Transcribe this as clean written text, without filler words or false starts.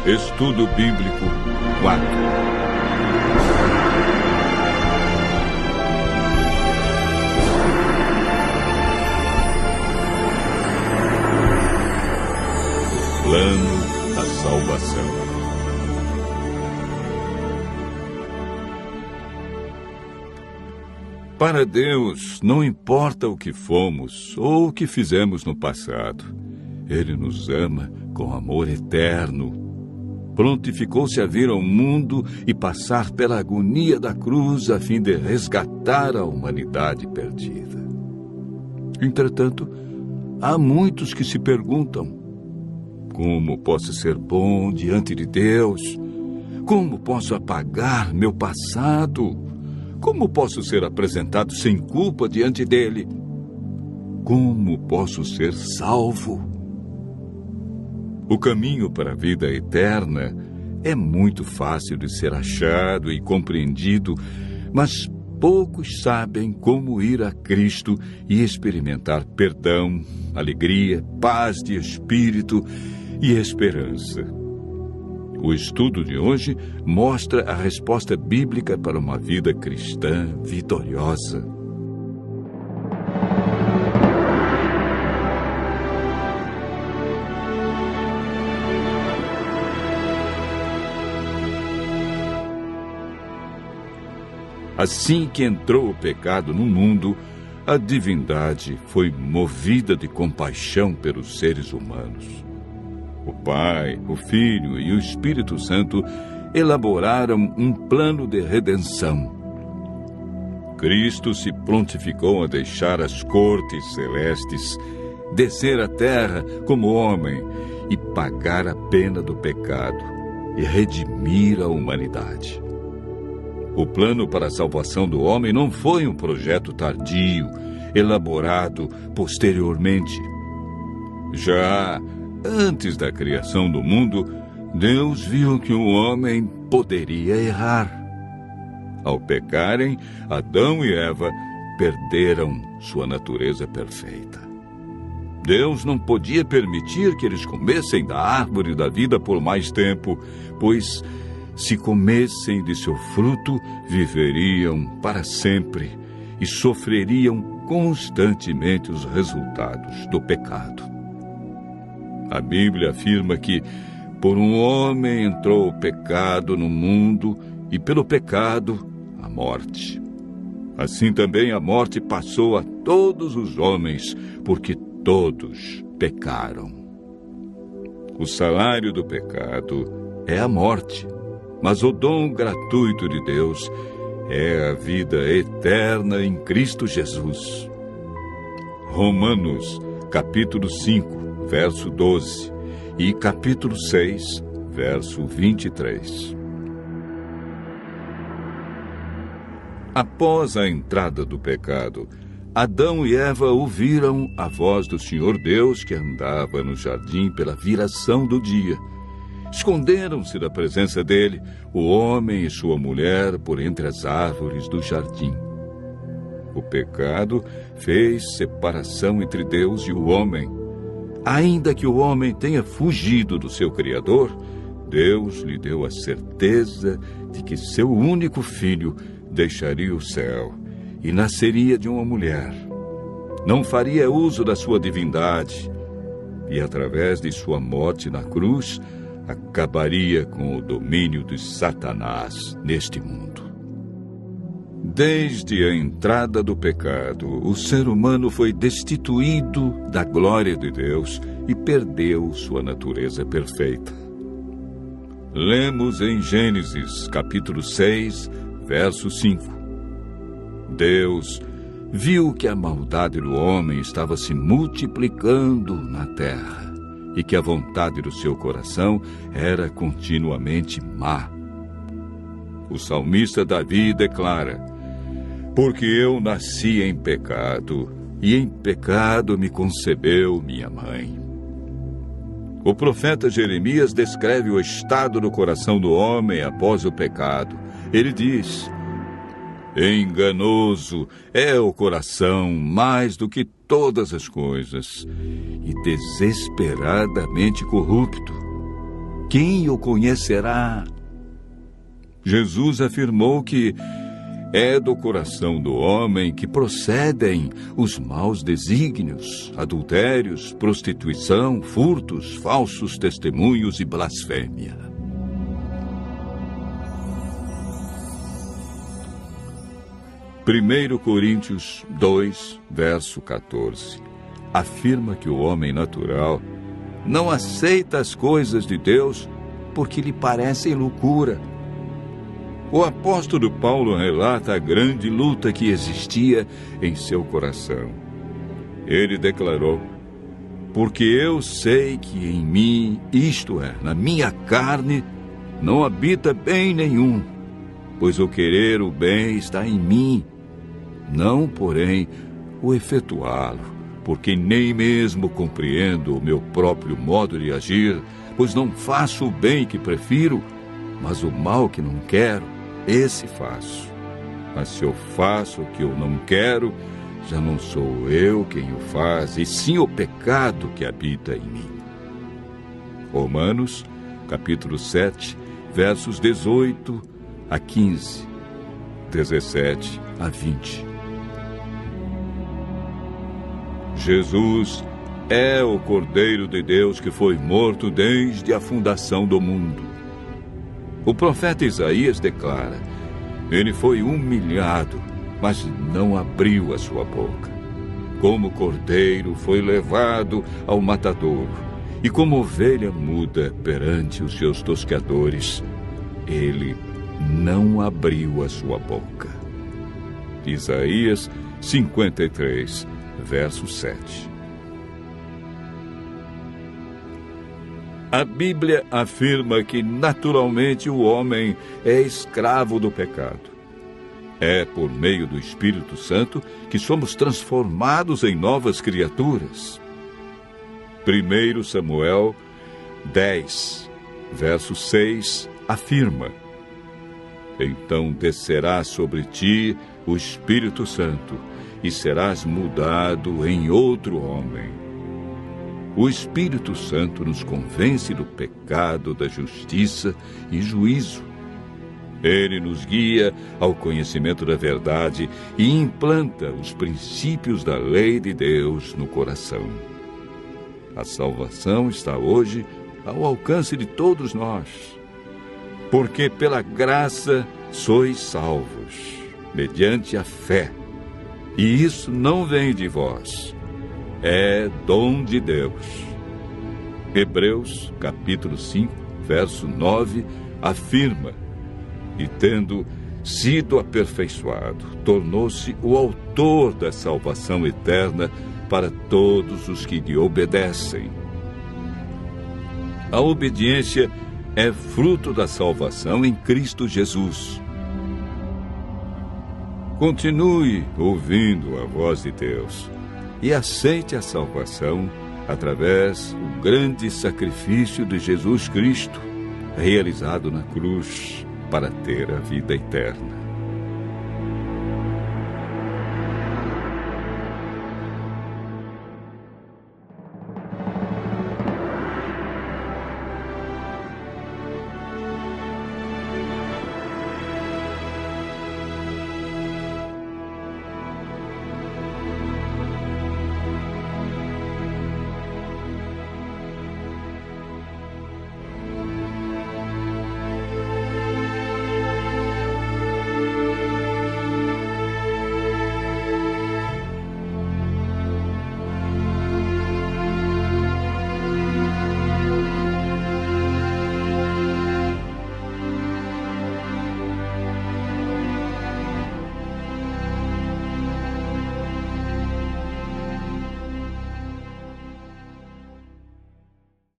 Estudo Bíblico 4. Plano da salvação. Para Deus, não importa o que fomos ou o que fizemos no passado. Ele nos ama com amor eterno. Prontificou-se a vir ao mundo e passar pela agonia da cruz a fim de resgatar a humanidade perdida. Entretanto, há muitos que se perguntam: como posso ser bom diante de Deus? Como posso apagar meu passado? Como posso ser apresentado sem culpa diante dele? Como posso ser salvo? O caminho para a vida eterna é muito fácil de ser achado e compreendido, mas poucos sabem como ir a Cristo e experimentar perdão, alegria, paz de espírito e esperança. O estudo de hoje mostra a resposta bíblica para uma vida cristã vitoriosa. Assim que entrou o pecado no mundo, a divindade foi movida de compaixão pelos seres humanos. O Pai, o Filho e o Espírito Santo elaboraram um plano de redenção. Cristo se prontificou a deixar as cortes celestes, descer à terra como homem e pagar a pena do pecado e redimir a humanidade. O plano para a salvação do homem não foi um projeto tardio, elaborado posteriormente. Já antes da criação do mundo, Deus viu que o homem poderia errar. Ao pecarem, Adão e Eva perderam sua natureza perfeita. Deus não podia permitir que eles comessem da árvore da vida por mais tempo, pois, se comessem de seu fruto, viveriam para sempre e sofreriam constantemente os resultados do pecado. A Bíblia afirma que por um homem entrou o pecado no mundo e pelo pecado a morte. Assim também a morte passou a todos os homens, porque todos pecaram. O salário do pecado é a morte, mas o dom gratuito de Deus é a vida eterna em Cristo Jesus. Romanos, capítulo 5. Verso 12, e capítulo 6, verso 23. Após a entrada do pecado, Adão e Eva ouviram a voz do Senhor Deus que andava no jardim pela viração do dia. Esconderam-se da presença dele, o homem e sua mulher, por entre as árvores do jardim. O pecado fez separação entre Deus e o homem. Ainda que o homem tenha fugido do seu Criador, Deus lhe deu a certeza de que seu único filho deixaria o céu e nasceria de uma mulher. Não faria uso da sua divindade e, através de sua morte na cruz, acabaria com o domínio de Satanás neste mundo. Desde a entrada do pecado, o ser humano foi destituído da glória de Deus e perdeu sua natureza perfeita. Lemos em Gênesis, capítulo 6, verso 5. Deus viu que a maldade do homem estava se multiplicando na terra e que a vontade do seu coração era continuamente má. O salmista Davi declara: porque eu nasci em pecado, e em pecado me concebeu minha mãe. O profeta Jeremias descreve o estado do coração do homem após o pecado. Ele diz: enganoso é o coração mais do que todas as coisas, e desesperadamente corrupto. quem o conhecerá? Jesus afirmou que é do coração do homem que procedem os maus desígnios, adultérios, prostituição, furtos, falsos testemunhos e blasfêmia. Primeiro Coríntios 2, verso 14, afirma que o homem natural não aceita as coisas de Deus porque lhe parecem loucura. O apóstolo Paulo relata a grande luta que existia em seu coração. Ele declarou: porque eu sei que em mim, isto é, na minha carne, não habita bem nenhum, pois o querer o bem está em mim, não, porém, o efetuá-lo, porque nem mesmo compreendo o meu próprio modo de agir, pois não faço o bem que prefiro, mas o mal que não quero, esse faço. Mas se eu faço o que eu não quero, já não sou eu quem o faz, e sim o pecado que habita em mim. Romanos, capítulo 7, versos 18 a 15, 17 a 20. Jesus é o Cordeiro de Deus que foi morto desde a fundação do mundo. O profeta Isaías declara: ele foi humilhado, mas não abriu a sua boca. Como cordeiro foi levado ao matadouro, e como ovelha muda perante os seus tosqueadores, ele não abriu a sua boca. Isaías 53, verso 7. A Bíblia afirma que naturalmente o homem é escravo do pecado. É por meio do Espírito Santo que somos transformados em novas criaturas. 1 Samuel 10, verso 6, afirma: então descerá sobre ti o Espírito Santo, e serás mudado em outro homem. O Espírito Santo nos convence do pecado, da justiça e juízo. Ele nos guia ao conhecimento da verdade e implanta os princípios da lei de Deus no coração. A salvação está hoje ao alcance de todos nós, porque pela graça sois salvos, mediante a fé. E isso não vem de vós, é dom de Deus. Hebreus, capítulo 5, verso 9, afirma: e tendo sido aperfeiçoado, tornou-se o autor da salvação eterna para todos os que lhe obedecem. A obediência é fruto da salvação em Cristo Jesus. Continue ouvindo a voz de Deus e aceite a salvação através do grande sacrifício de Jesus Cristo, realizado na cruz para ter a vida eterna.